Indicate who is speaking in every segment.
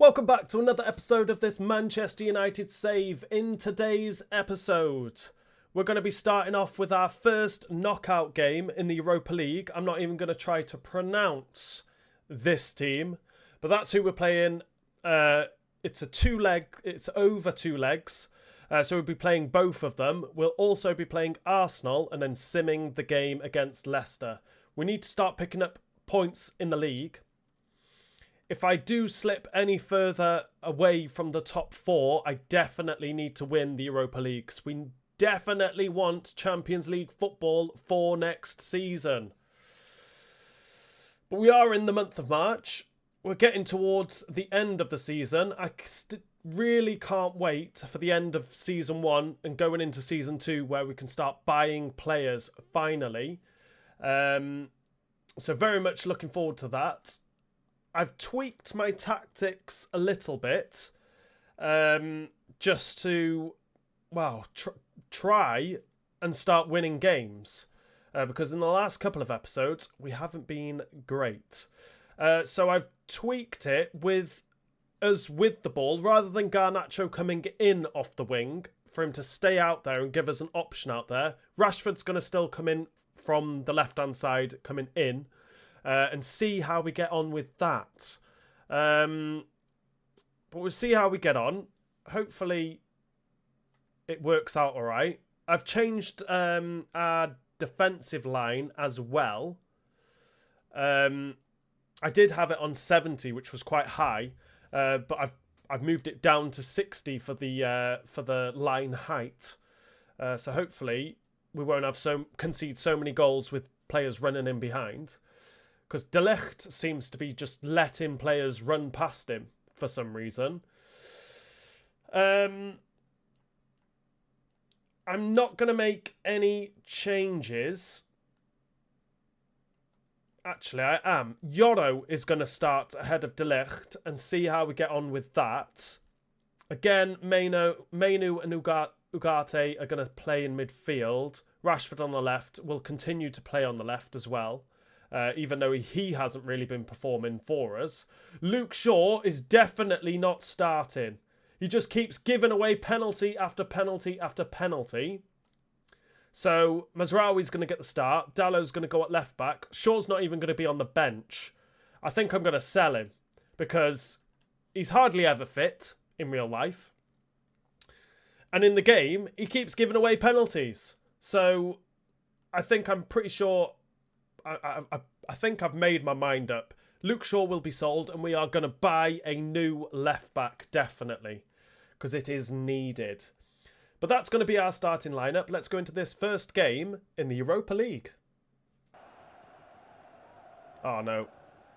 Speaker 1: Welcome back to another episode of this Manchester United save. In today's episode, we're going to be starting off with our first knockout game in the Europa League. I'm not even going to try to pronounce this team, but that's who we're playing. It's over two legs. So we'll be playing both of them. We'll also be playing Arsenal and then simming the game against Leicester. We need to start picking up points in the league. If I do slip any further away from the top four, I definitely need to win the Europa League. We definitely want Champions League football for next season. But we are in the month of March. We're getting towards the end of the season. I really can't wait for the end of season 1 and going into season 2 where we can start buying players finally. So very much looking forward to that. I've tweaked my tactics a little bit just to, try and start winning games. Because in the last couple of episodes, we haven't been great. So I've tweaked it with us with the ball, rather than Garnacho coming in off the wing, for him to stay out there and give us an option out there. Rashford's going to still come in from the left-hand side, coming in. And see how we get on with that. But we'll see how we get on. Hopefully it works out all right. I've changed our defensive line as well. I did have it on 70, which was quite high, but I've moved it down to 60 for the line height. So hopefully we won't have concede so many goals with players running in behind. Because De Ligt seems to be just letting players run past him for some reason. I'm not going to make any changes. Actually, I am. Yoro is going to start ahead of De Ligt and see how we get on with that. Again, Menu and Ugarte are going to play in midfield. Rashford on the left will continue to play on the left as well. Even though he hasn't really been performing for us. Luke Shaw is definitely not starting. He just keeps giving away penalty after penalty after penalty. So Mazraoui's going to get the start. Dallow's going to go at left back. Shaw's not even going to be on the bench. I think I'm going to sell him because he's hardly ever fit in real life. And in the game, he keeps giving away penalties. So I think I'm pretty sure... I think I've made my mind up. Luke Shaw will be sold and we are going to buy a new left back, definitely, because it is needed. But that's going to be our starting lineup. Let's go into this first game in the Europa League. Oh no,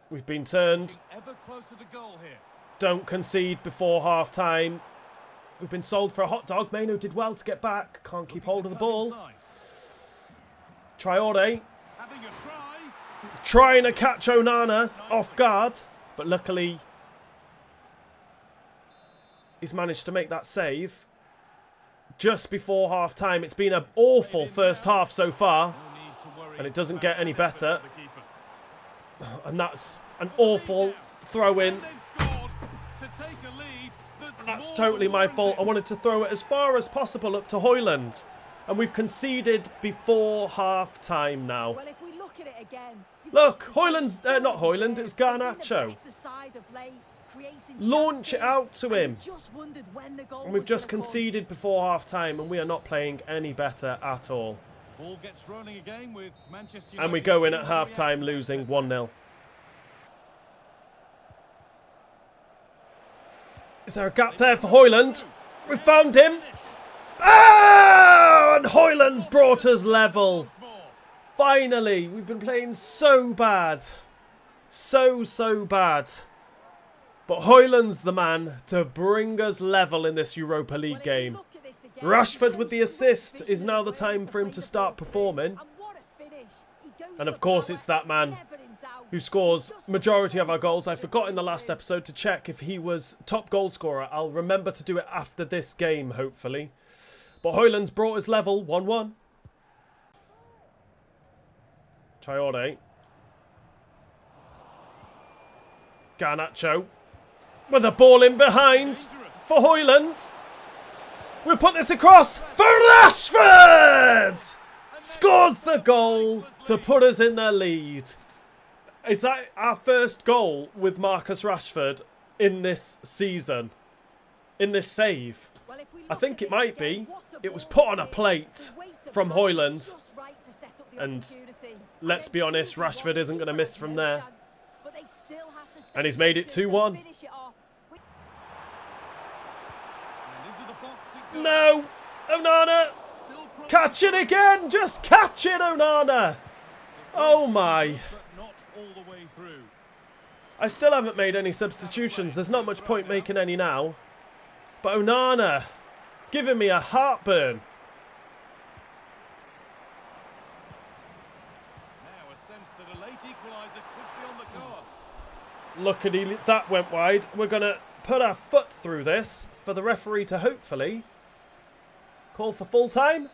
Speaker 1: we've been turned.
Speaker 2: Ever closer to goal here.
Speaker 1: Don't concede before half time. We've been sold for a hot dog. Meno did well to get back. Can't keep hold of the ball. Traore. Trying to catch Onana off guard, but luckily he's managed to make that save just before half time. It's been an awful first half so far, and it doesn't get any better. And that's an awful throw in. That's totally my fault. I wanted to throw it as far as possible up to Højlund, and we've conceded before half time now. Look, Højlund's... not Højlund, it was Garnacho. Launch it out to him. And we've just conceded before half-time and we are not playing any better at all. And we go in at half-time losing 1-0. Is there a gap there for Højlund? We found him. Ah! And Højlund's brought us level. Finally, we've been playing so bad. So bad. But Højlund's the man to bring us level in this Europa League game. Rashford with the assist. Is now the time for him to start performing. And of course it's that man who scores majority of our goals. I forgot in the last episode to check if he was top goal scorer. I'll remember to do it after this game, hopefully. But Højlund's brought us level 1-1. Traore. Garnacho. With a ball in behind for Højlund. We'll put this across for Rashford! Scores the goal to put us in their lead. Is that our first goal with Marcus Rashford in this season? In this save? I think it might be. It was put on a plate from Højlund. And let's be honest, Rashford isn't going to miss from there. And he's made it 2-1. No! Onana! Catch it again! Just catch it, Onana! Oh my. I still haven't made any substitutions. There's not much point making any now. But Onana, giving me a heartburn. Look at he, that went wide. We're going to put our foot through this for the referee to hopefully call for full time.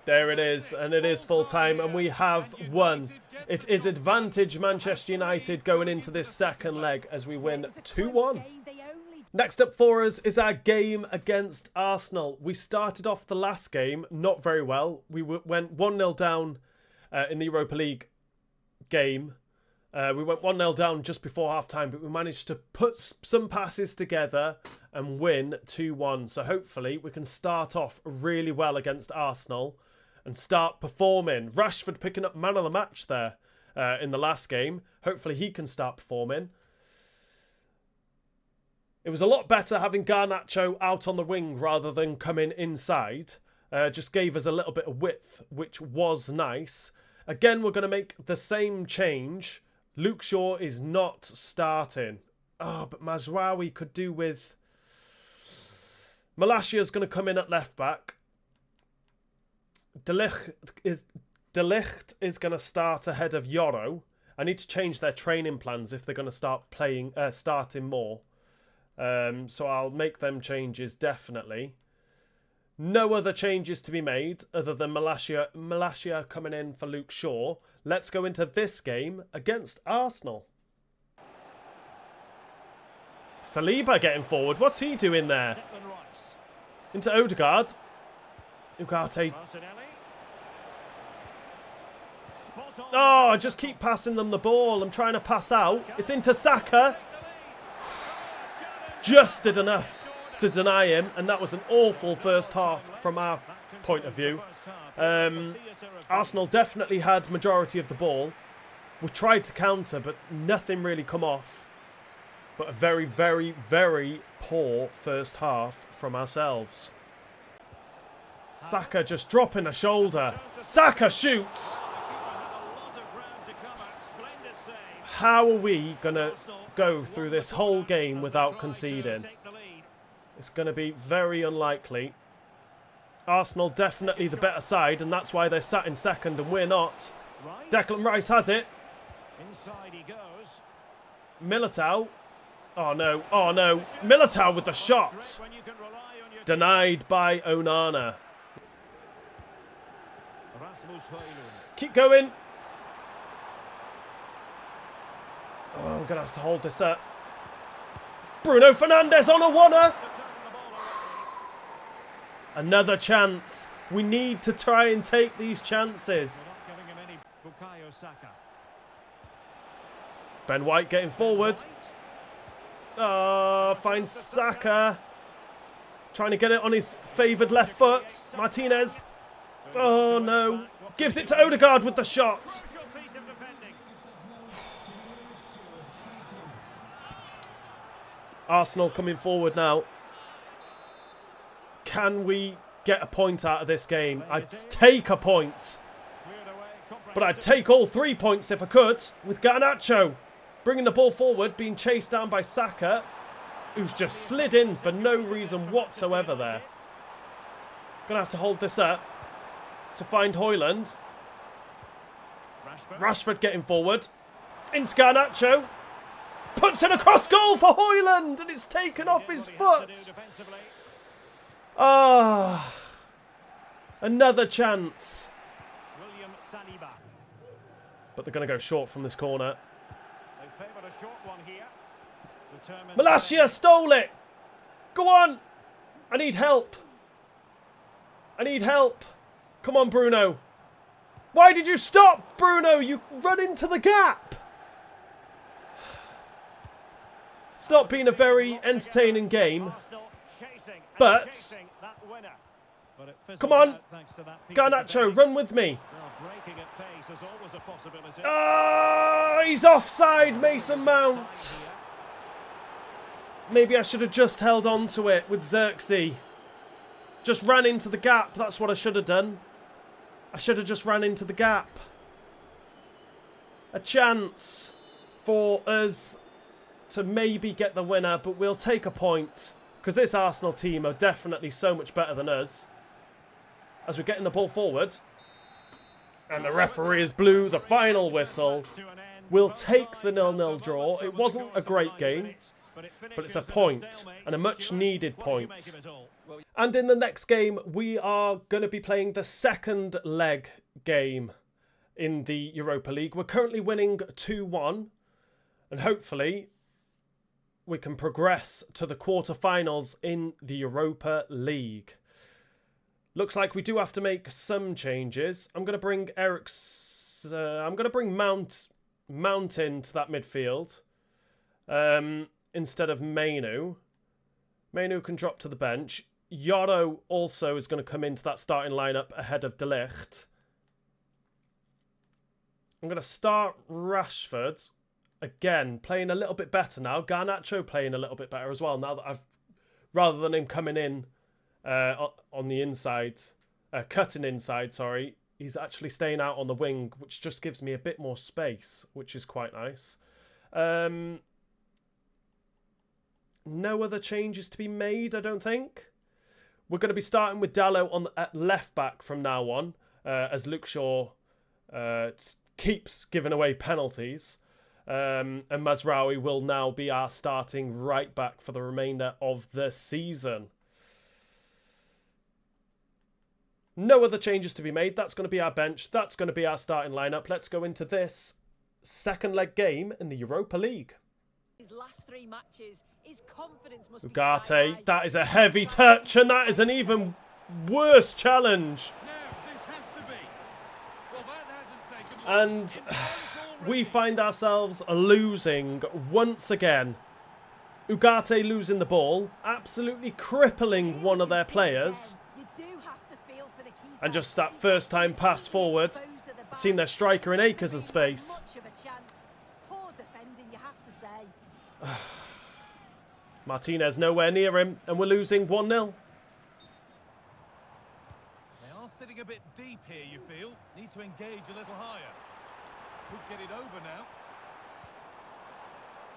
Speaker 1: There it is, and it is full time, and we have won. It is advantage Manchester United going into this second leg as we win 2-1. Next up for us is our game against Arsenal. We started off the last game not very well. We went 1-0 down in the Europa League game. We went 1-0 down just before half-time, but we managed to put some passes together and win 2-1. So hopefully we can start off really well against Arsenal and start performing. Rashford picking up man of the match there in the last game. Hopefully he can start performing. It was a lot better having Garnacho out on the wing rather than coming inside. Just gave us a little bit of width, which was nice. Again, we're going to make the same change. Luke Shaw is not starting. Oh, but Mazraoui could do with... Malasia's going to come in at left back. De Ligt is going to start ahead of Yoro. I need to change their training plans if they're going to start starting more. So I'll make them changes, definitely. No other changes to be made other than Malacia coming in for Luke Shaw. Let's go into this game against Arsenal. Saliba getting forward. What's he doing there? Into Odegaard. Ugarte. Oh, I just keep passing them the ball. I'm trying to pass out. It's into Saka. Just did enough to deny him, and that was an awful first half from our point of view. Arsenal definitely had majority of the ball. We tried to counter, but nothing really come off. But a very, very, very poor first half from ourselves. Saka just dropping a shoulder. Saka shoots! How are we going to go through this whole game without conceding? It's going to be very unlikely. Arsenal definitely the better side, and that's why they're sat in second and we're not. Declan Rice has it. Militao. Oh no, oh no. Militao with the shot. Denied by Onana. Keep going. Oh, I'm going to have to hold this up. Bruno Fernandes on a oneer. Another chance. We need to try and take these chances. Ben White getting forward. Oh, finds Saka. Trying to get it on his favoured left foot. Martinez. Oh, no. Gives it to Odegaard with the shot. Arsenal coming forward now. Can we get a point out of this game? I'd take a point. But I'd take all 3 points if I could. With Garnacho bringing the ball forward, being chased down by Saka, who's just slid in for no reason whatsoever there. Gonna have to hold this up to find Højlund. Rashford getting forward. Into Garnacho. Puts it across goal for Højlund, and it's taken off his foot. Ah, another chance. But they're going to go short from this corner. Malacia stole it. Go on. I need help. I need help. Come on, Bruno. Why did you stop, Bruno? You run into the gap. It's not been a very entertaining game. But come on, Garnacho, run with me. Ah, he's offside, Mason Mount. Maybe I should have just held on to it with Xerxes. Just ran into the gap. That's what I should have done. I should have just ran into the gap. A chance for us to maybe get the winner, but we'll take a point. Because this Arsenal team are definitely so much better than us. As we're getting the ball forward. And the referee has blew the final whistle. We'll take the 0-0 draw. It wasn't a great game. But it's a point. And a much needed point. And in the next game, we are going to be playing the second leg game in the Europa League. We're currently winning 2-1. And hopefully we can progress to the quarterfinals in the Europa League. Looks like we do have to make some changes. I'm going to bring I'm going to bring Mount into that midfield instead of Mainu. Mainu can drop to the bench. Yoro also is going to come into that starting lineup ahead of De Ligt. I'm going to start Rashford. Again, playing a little bit better now. Garnacho playing a little bit better as well. Now that rather than him coming in on the inside, cutting inside, sorry, he's actually staying out on the wing, which just gives me a bit more space, which is quite nice. No other changes to be made, I don't think. We're going to be starting with Dallo at left back from now on, as Luke Shaw keeps giving away penalties. And Mazraoui will now be our starting right back for the remainder of the season. No other changes to be made. That's going to be our bench. That's going to be our starting lineup. Let's go into this second leg game in the Europa League.
Speaker 2: His last 3 matches, his confidence must
Speaker 1: Ugarte, that is a heavy touch, and that is an even worse challenge. And we find ourselves losing once again. Ugarte losing the ball, absolutely crippling one of their players. And just that first time pass forward, seen their striker in acres of space. Martinez nowhere near him, and we're losing 1-0.
Speaker 3: They are sitting a bit deep here, you feel. Need to engage a little higher. Could get it over now.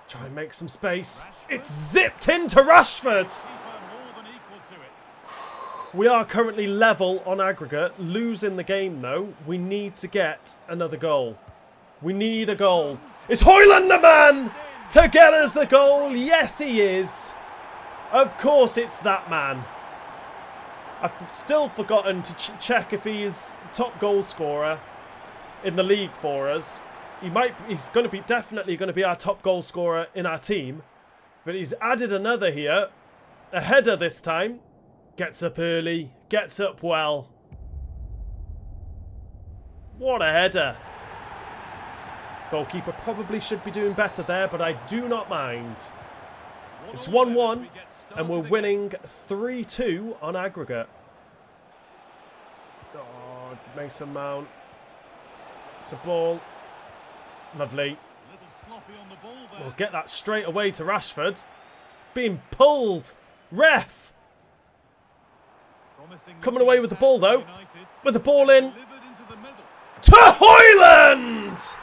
Speaker 1: Try and make some space. It's zipped into Rashford. We are currently level on aggregate, losing the game though. We need to get another goal. We need a goal. Is Højlund the man to get us the goal? Yes, he is. Of course it's that man. I've still forgotten to check if he's top goal scorer in the league for us. He's going to be definitely going to be our top goal scorer in our team. But he's added another here. A header this time. Gets up early. Gets up well. What a header. Goalkeeper probably should be doing better there, but I do not mind. It's 1-1, and we're winning 3-2 on aggregate. Oh, Mason Mount. It's a ball. Lovely. We'll get that straight away to Rashford. Being pulled. Ref. Coming away with the ball, though. With the ball in. To Højlund!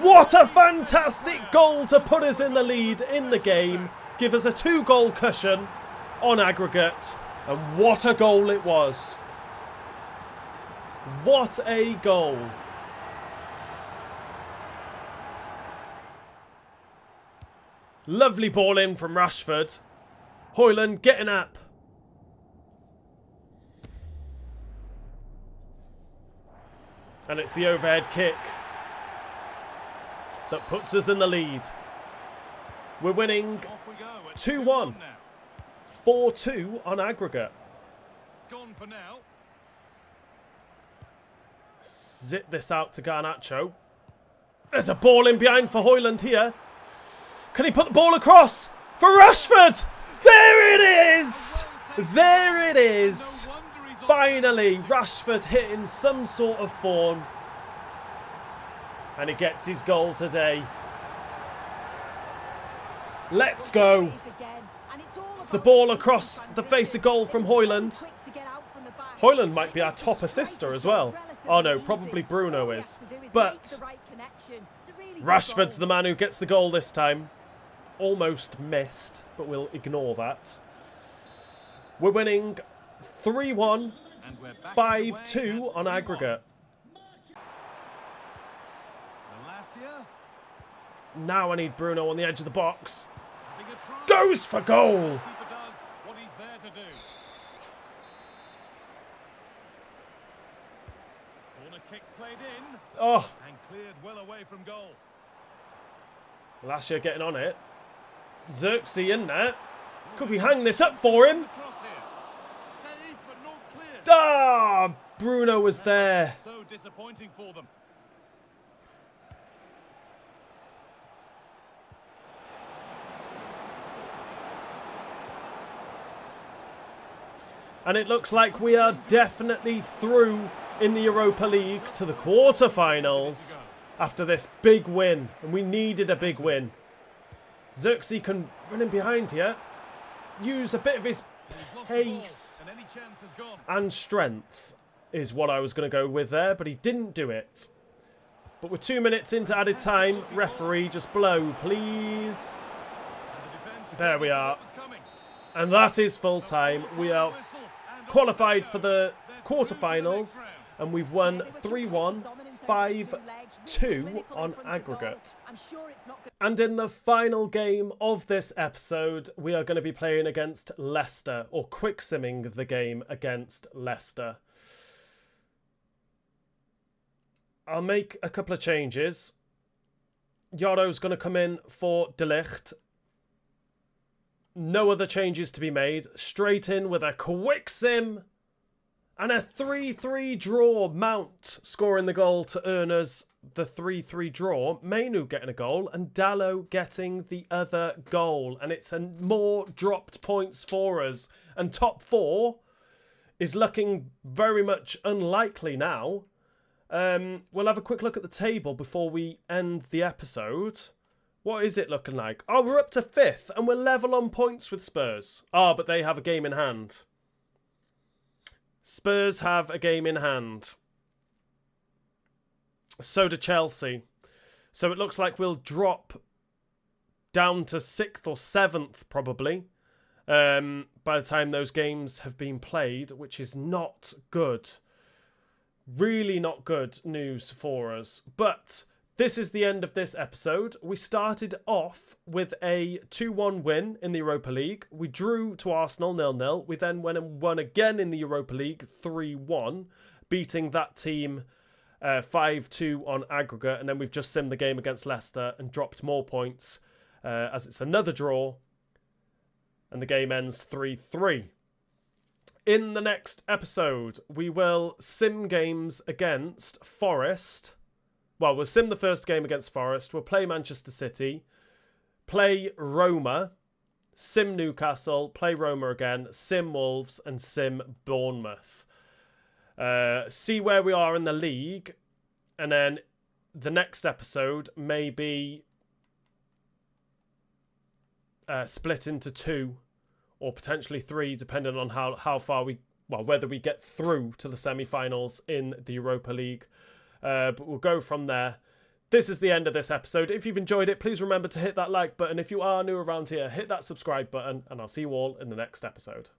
Speaker 1: What a fantastic goal to put us in the lead in the game. Give us a 2-goal cushion on aggregate. And what a goal it was. What a goal. Lovely ball in from Rashford. Højlund getting up. And it's the overhead kick that puts us in the lead. We're winning 2-1. 4-2 on aggregate.
Speaker 3: Gone for now.
Speaker 1: Zip this out to Garnacho. There's a ball in behind for Højlund here. Can he put the ball across for Rashford? There it is! There it is! Finally, Rashford hitting some sort of form. And he gets his goal today. Let's go. It's the ball across the face of goal from Højlund. Højlund might be our top assister as well. Oh no, probably Bruno is. But Rashford's the man who gets the goal this time. Almost missed, but we'll ignore that. We're winning 3-1, 5-2 on aggregate. Now I need Bruno on the edge of the box. Goes for goal! Oh!
Speaker 3: And cleared well away from goal.
Speaker 1: Lascia getting on it. Xerxes in there. Could we hang this up for him? Ah! Bruno was there.
Speaker 3: So disappointing for them.
Speaker 1: And it looks like we are definitely through in the Europa League to the quarterfinals after this big win. And we needed a big win. Xerxes can run in behind here. Use a bit of his pace and strength is what I was going to go with there, but he didn't do it. But we're 2 minutes into added time. Referee, just blow, please. There we are. And that is full time. We are qualified for the quarterfinals, and we've won 3-1, 5-2 on aggregate. And in the final game of this episode, we are going to be playing against Leicester, or quick simming the game against Leicester. I'll make a couple of changes. Yoro's going to come in for De Ligt. No other changes to be made. Straight in with a quick sim. And a 3-3 draw. Mount scoring the goal to earn us the 3-3 draw. Mainu getting a goal and Dallo getting the other goal. And it's more dropped points for us. And top 4 is looking very much unlikely now. We'll have a quick look at the table before we end the episode. What is it looking like? Oh, we're up to 5th and we're level on points with Spurs. Ah, but they have a game in hand. Spurs have a game in hand. So do Chelsea. So it looks like we'll drop down to 6th or 7th probably by the time those games have been played, which is not good. Really not good news for us. But this is the end of this episode. We started off with a 2-1 win in the Europa League. We drew to Arsenal 0-0. We then went and won again in the Europa League 3-1, beating that team 5-2 on aggregate. And then we've just simmed the game against Leicester and dropped more points as it's another draw. And the game ends 3-3. In the next episode, we will sim games against Forest. Well, we'll sim the first game against Forest. We'll play Manchester City, play Roma, sim Newcastle, play Roma again, sim Wolves, and sim Bournemouth. See where we are in the league. And then the next episode may be split into 2 or potentially 3, depending on how far whether we get through to the semi-finals in the Europa League. But we'll go from there. This is the end of this episode. If you've enjoyed it, please remember to hit that like button. If you are new around here, hit that subscribe button, and I'll see you all in the next episode.